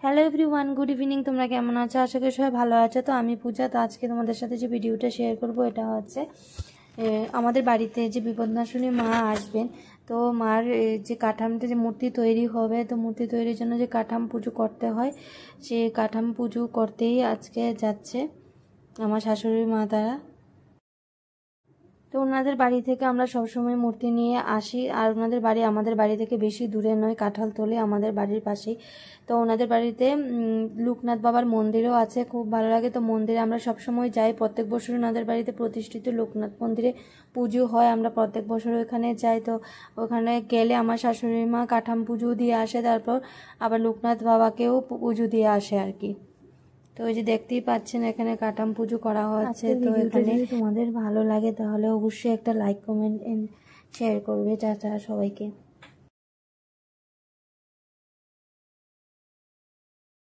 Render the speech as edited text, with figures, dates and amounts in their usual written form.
Hello everyone, good evening. তোমরা কেমন আছো? আশা করি সবাই ভালো আছো। তো আমি পূজা। তো আজকে তোমাদের সাথে যে ভিডিওটা শেয়ার করব এটা হচ্ছে আমাদের বাড়িতে যে বিপদনাশিনী মা আসবেন। তো মার যে কাঠামটা যে মূর্তি তৈরি হবে, তো মূর্তি তৈরির জন্য যে কাঠাম পুজো করতে হয়, সে কাঠাম পুজো করতেই আজকে যাচ্ছে আমার শাশুড়ি মা তারা। তো ওনাদের বাড়ি থেকে আমরা সবসময় মূর্তি নিয়ে আসি, আর ওনাদের বাড়ি আমাদের বাড়ি থেকে বেশি দূরে নয়, কাঁঠালতলি আমাদের বাড়ির পাশেই। তো ওনাদের বাড়িতে লোকনাথ বাবার মন্দিরও আছে, খুব ভালো লাগে। তো মন্দিরে আমরা সবসময় যাই, প্রত্যেক বছর ওনাদের বাড়িতে প্রতিষ্ঠিত লোকনাথ মন্দিরে পুজো হয়, আমরা প্রত্যেক বছর ওখানে যাই। তো ওখানে গেলে আমার শাশুড়ি মা কাঠাম পুজো দিয়ে আসে, তারপর আবার লোকনাথ বাবাকেও পুজো দিয়ে আসে আর কি। তো ওই যে দেখতেই পাচ্ছেন এখানে কাঠাম পুজো করা হচ্ছে। তো এখানে যদি তোমাদের ভালো লাগে তাহলে অবশ্যই একটা লাইক, কমেন্ট এন্ড শেয়ার করবে। টাটা সবাইকে।